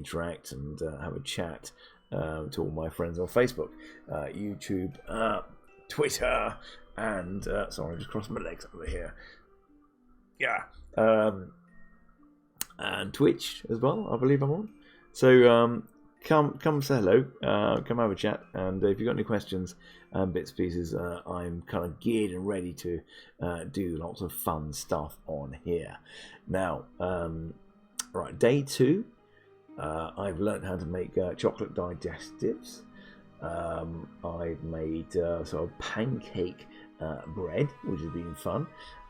interact and have a chat to all my friends on Facebook, YouTube, Twitter, and sorry, I just crossed my legs over here. Yeah, and Twitch as well. I believe I'm on. So come say hello. Come have a chat. And if you've got any questions and bits and pieces, I'm kind of geared and ready to do lots of fun stuff on here. Now, right, day 2. I've learned how to make chocolate digestives. I've made sort of pancake bread, which has been fun.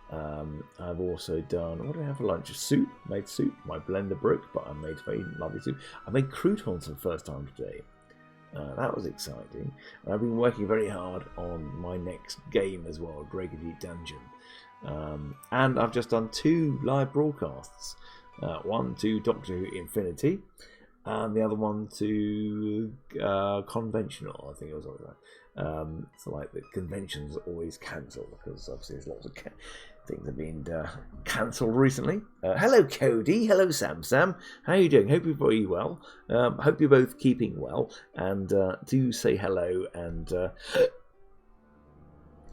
I've also done, what did I have for lunch? Soup. Made soup. My blender broke, but I made very lovely soup. I made croutons for the first time today. That was exciting. And I've been working very hard on my next game as well, Dragon Deep Dungeon. And I've just done 2 live broadcasts. One to Doctor Who Infinity, and the other one to Conventional. I think it was always that. So like the conventions are always cancelled because obviously there's lots of things have been cancelled recently. Hello Cody, hello Sam. How are you doing? Hope you're very well. Hope you're both keeping well, and do say hello. And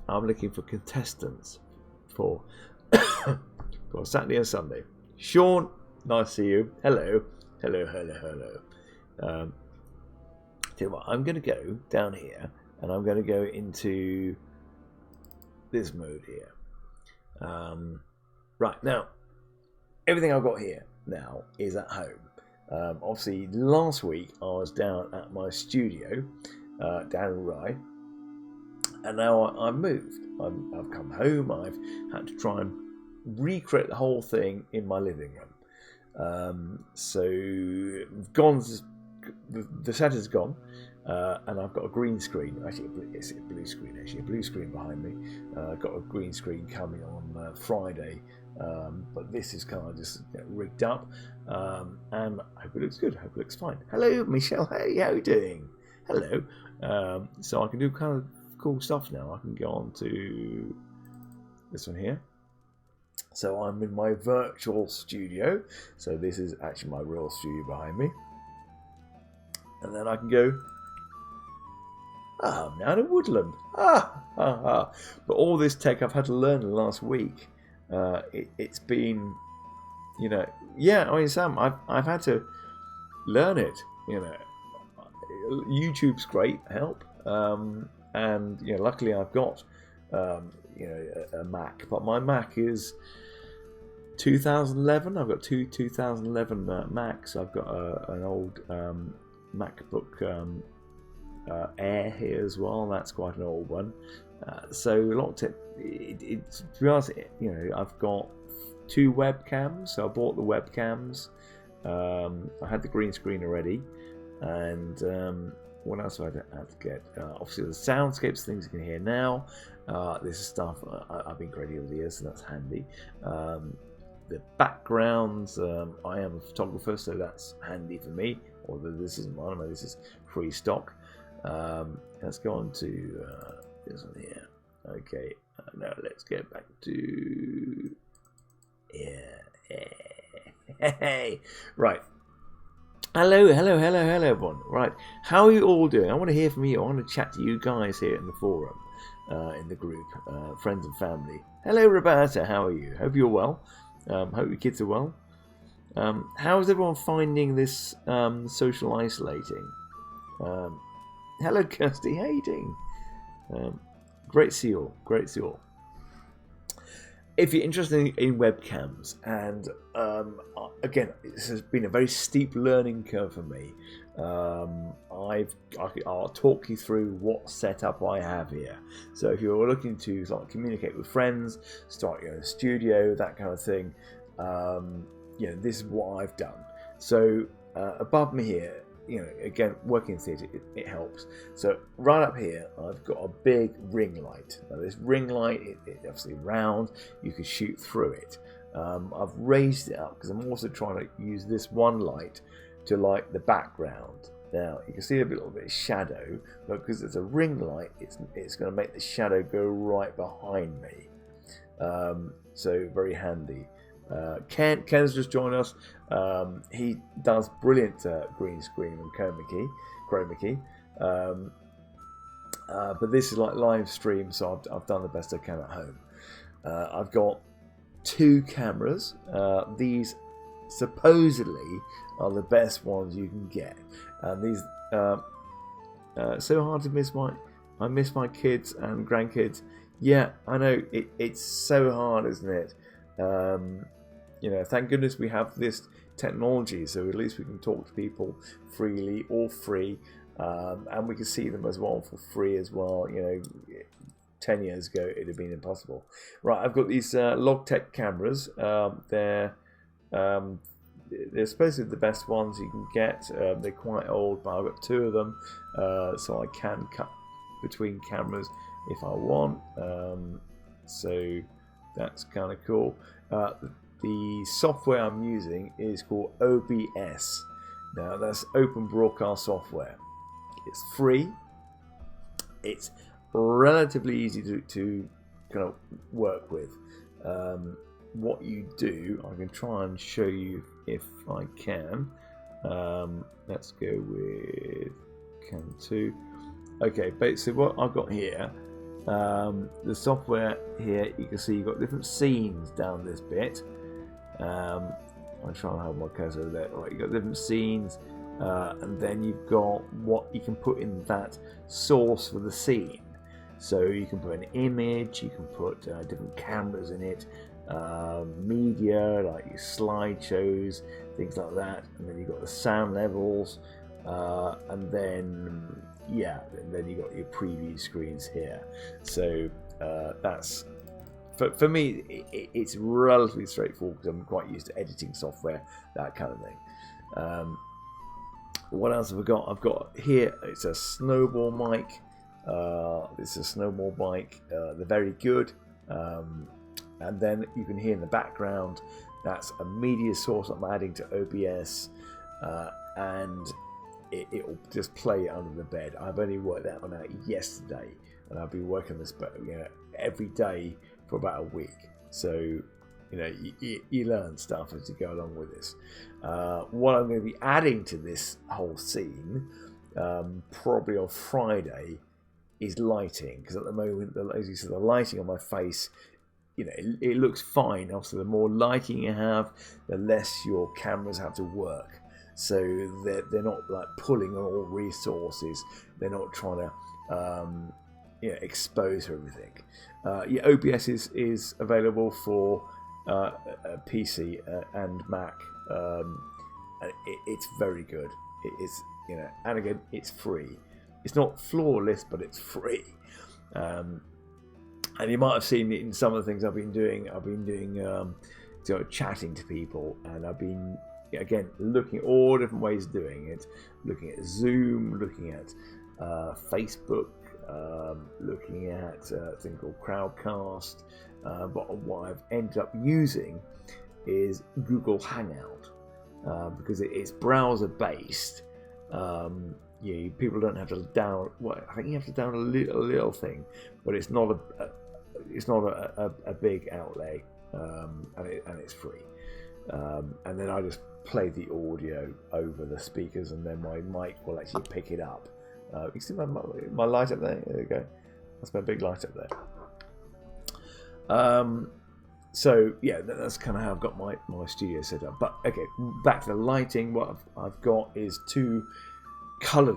I'm looking for contestants for for Saturday and Sunday. Sean, nice to see you. Hello. Tell you what, I'm going to go down here and I'm going to go into this mode here. Right, now, everything I've got here now is at home. Obviously, last week I was down at my studio down in Rye, and now I've moved. I've come home. I've had to try and recreate the whole thing in my living room. So gone. The set is gone, and I've got a green screen. Actually, it's a blue screen. Actually, a blue screen behind me. Got a green screen coming on Friday, but this is kind of just rigged up, and I hope it looks good. I hope it looks fine. Hello, Michelle. Hey, how are you doing? Hello. So I can do kind of cool stuff now. I can go on to this one here. So I'm in my virtual studio. So this is actually my real studio behind me. And then I can go, I'm now in a woodland. But all this tech I've had to learn in the last week. It's been, yeah, I mean, Sam, I've had to learn it, YouTube's great help. And, luckily I've got, a Mac. But my Mac is 2011. I've got two 2011 Macs. I've got an old MacBook Air here as well. That's quite an old one. So a lot of to be honest, I've got 2 webcams. So I bought the webcams. I had the green screen already, and what else have I had to get? Obviously the soundscapes, things you can hear now. This is stuff I've been creating over the years, so that's handy. The backgrounds, I am a photographer, so that's handy for me. Although this isn't mine, this is free stock. Let's go on to this one here. Okay, now let's get back to hey. Right. Hello, everyone. Right, how are you all doing? I want to hear from you. I want to chat to you guys here in the forum, in the group, friends and family. Hello, Roberta. How are you? Hope you're well. Hope your kids are well. How is everyone finding this social isolating? Hello, Kirsty. How are you doing? Great to see you all. Great to see you all. If you're interested in webcams, and again, this has been a very steep learning curve for me. I'll talk you through what setup I have here. So if you're looking to sort of communicate with friends, start your own studio, that kind of thing, this is what I've done. So above me here, again, working in theatre, it helps. So right up here, I've got a big ring light. Now this ring light, it's obviously round, you can shoot through it. I've raised it up because I'm also trying to use this one light to light the background. Now you can see a little bit of shadow, but because it's a ring light, it's going to make the shadow go right behind me. So very handy. Ken's just joined us. He does brilliant green screen and chroma key. But this is like live stream, so I've done the best I can at home. I've got 2 cameras. These supposedly are the best ones you can get, and these so hard to miss I miss my kids and grandkids. Yeah, I know it's so hard, isn't it? Thank goodness we have this technology, so at least we can talk to people freely, all free, and we can see them as well for free as well. 10 years ago it'd have been impossible. Right, I've got these Logitech cameras. They're supposed to be the best ones you can get. They're quite old, but I've got 2 of them, so I can cut between cameras if I want. So that's kind of cool. The software I'm using is called OBS. Now that's Open Broadcast Software. It's free. It's relatively easy to kind of work with. What you do, I can try and show you if I can. Let's go with Cam 2. Okay, basically what I've got here, the software here, you can see you've got different scenes down this bit. I'm trying to hold my cursor over there. Right, you've got different scenes, and then you've got what you can put in that source for the scene. So you can put an image, you can put different cameras in it, media like your slideshows, things like that, and then you've got the sound levels, and then you got your preview screens here. So that's for me, it's relatively straightforward because I'm quite used to editing software, that kind of thing. What else have I got? I've got here, it's a snowball mic. This is a snowball mic. They're very good. And then you can hear in the background, that's a media source I'm adding to OBS, and it'll just play under the bed. I've only worked that one out yesterday, and I've been working this every day for about a week. So you learn stuff as you go along with this. What I'm going to be adding to this whole scene, probably on Friday, is lighting, because at the moment, as you said, the lighting on my face, it looks fine. Also, the more lighting you have, the less your cameras have to work. So they're not like pulling on all resources. They're not trying to expose everything. OBS is available for PC and Mac. It's very good. It's and again, it's free. It's not flawless, but it's free. And you might have seen it in some of the things I've been doing. I've been doing chatting to people, and I've been again looking at all different ways of doing it. Looking at Zoom, looking at Facebook, looking at a thing called Crowdcast. But what I've ended up using is Google Hangout, because it's browser based. People don't have to download. Well, I think you have to download a little thing, but it's not a big outlay, and it's free. And then I just play the audio over the speakers, and then my mic will actually pick it up. You can see my light up there. There you go. That's my big light up there. So yeah, that's kind of how I've got my studio set up. But okay, back to the lighting. What I've got is 2 color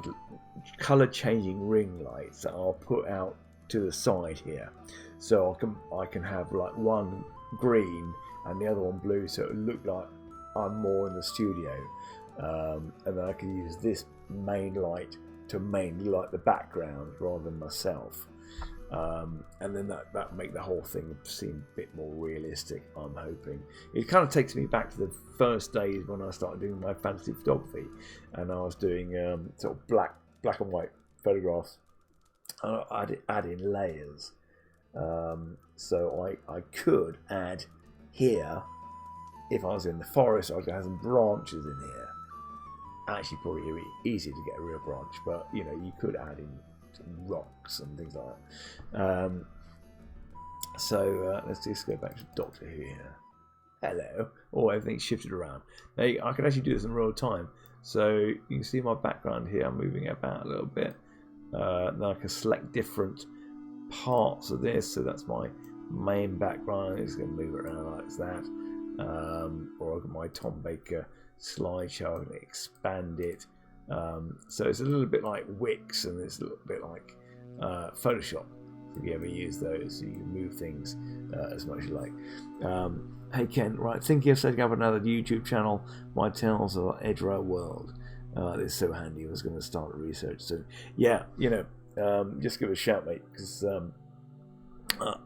changing ring lights that I'll put out to the side here, so I can have like one green and the other one blue, so it'll look like I'm more in the studio, and then I can use this main light to mainly light the background rather than myself, and then that make the whole thing seem a bit more realistic. I'm hoping it kind of takes me back to the first days when I started doing my fantasy photography, and I was doing sort of black and white photographs. I'd add in layers, so I could add here, if I was in the forest, I could have some branches in here. Actually, probably it'd be easier to get a real branch, but you could add in some rocks and things like that. So let's just go back to Doctor Who here. hello. Oh, everything's shifted around. Now, I can actually do this in real time. So you can see my background here. I'm moving it about a little bit. Now I can select different parts of this. So that's my main background. It's going to move it around like that. Or I've got my Tom Baker slideshow. I'm going to expand it. So it's a little bit like Wix, and it's a little bit like Photoshop. If you ever use those, you can move things as much as you like. Hey Ken, right, thinking of setting up another YouTube channel, My Tales of Edra World. It's so handy. I was going to start research soon. Yeah, just give it a shout, mate, because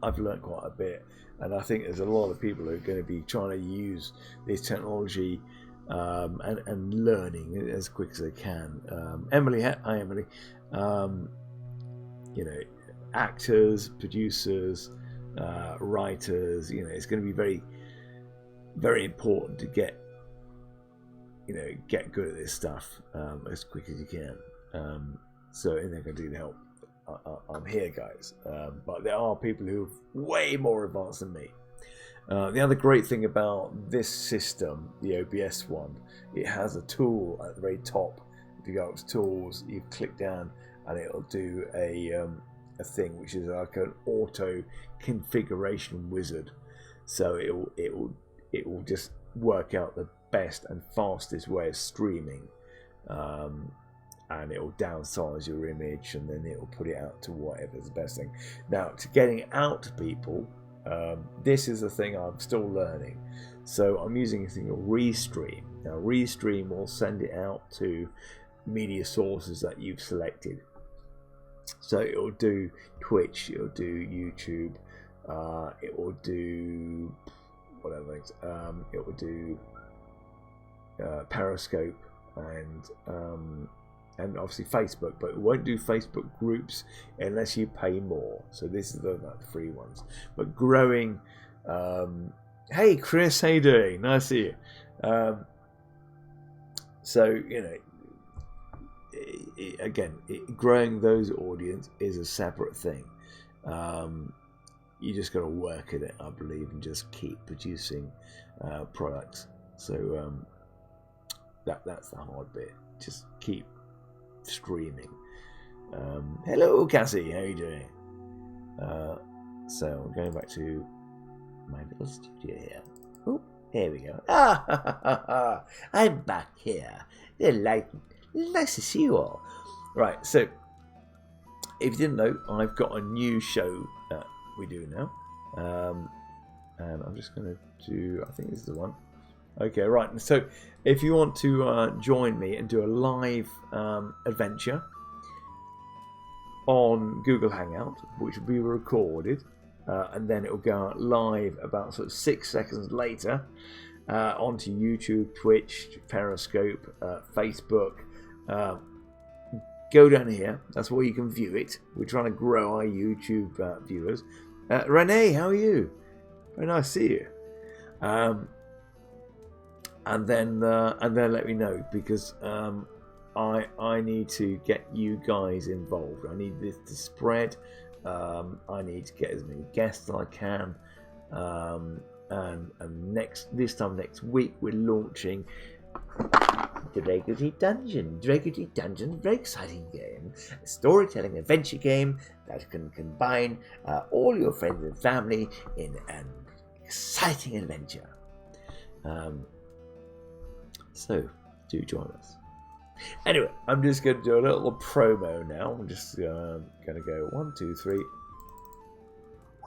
I've learned quite a bit, and I think there's a lot of people who are going to be trying to use this technology and learning as quick as they can. Emily, hi Emily. Actors, producers, writers. It's going to be very, very important to get good at this stuff as quick as you can. So anything I can do to help, I'm here, guys. But there are people who are way more advanced than me. The other great thing about this system, the OBS one, it has a tool at the very top. If you go up to tools, you click down, and it'll do a thing which is like an auto configuration wizard. So it will just work out the best and fastest way of streaming, and it will downsize your image, and then it will put it out to whatever's the best thing. Now, to getting it out to people, this is the thing I'm still learning. So I'm using a thing called Restream. Now, Restream will send it out to media sources that you've selected. So it will do Twitch, it will do YouTube, it will do whatever things. It will do Periscope and obviously Facebook, but it won't do Facebook groups unless you pay more. So this is the free ones. But growing, hey Chris, how you doing? Nice to see you. So growing those audience is a separate thing. You just got to work at it, I believe, and just keep producing products. So that's the hard bit. Just keep streaming. Hello, Cassie. How you doing? So I'm going back to my little studio here. Oh, here we go. I'm back here. Nice to see you all. Right, so if you didn't know, I've got a new show that we do now. And I'm just going to do, I think this is the one. Okay, right. So if you want to join me and do a live adventure on Google Hangout, which will be recorded, and then it will go out live about sort of 6 seconds later onto YouTube, Twitch, Periscope, Facebook. Go down here. That's where you can view it. We're trying to grow our YouTube viewers. Renee, how are you? Very nice to see you. And then let me know, because I need to get you guys involved. I need this to spread. I need to get as many guests as I can. And this time next week we're launching Draguty Dungeon. Draguty Dungeon, very exciting game, a storytelling adventure game that can combine all your friends and family in an exciting adventure. So do join us. Anyway, I'm just going to do a little promo now. I'm just going to go 1, 2, 3.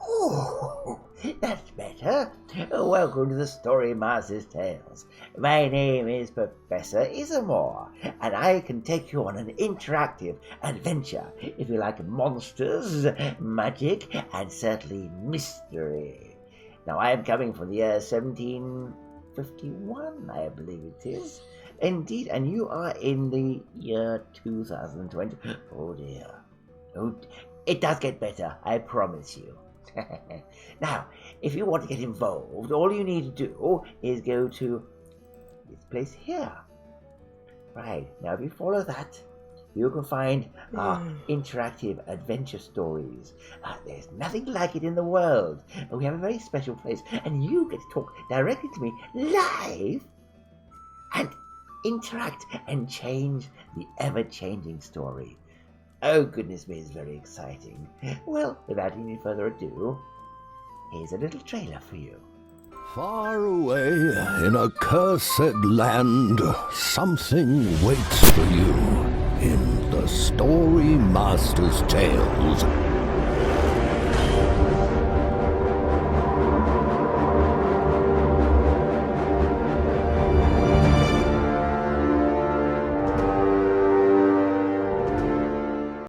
Oh, that's better. Welcome to the Storymaster's Tales. My name is Professor Ismore, and I can take you on an interactive adventure if you like monsters, magic, and certainly mystery. Now, I am coming from the year 1751, I believe it is. Indeed, and you are in the year 2020. Oh dear. Oh, it does get better, I promise you. Now, if you want to get involved, all you need to do is go to this place here. Right, now if you follow that, you can find our interactive adventure stories. There's nothing like it in the world. We have a very special place, and you get to talk directly to me live and interact and change the ever-changing story. Oh, goodness me, it's very exciting. Well, without any further ado, here's a little trailer for you. Far away in a cursed land, something waits for you in the Storymaster's Tales.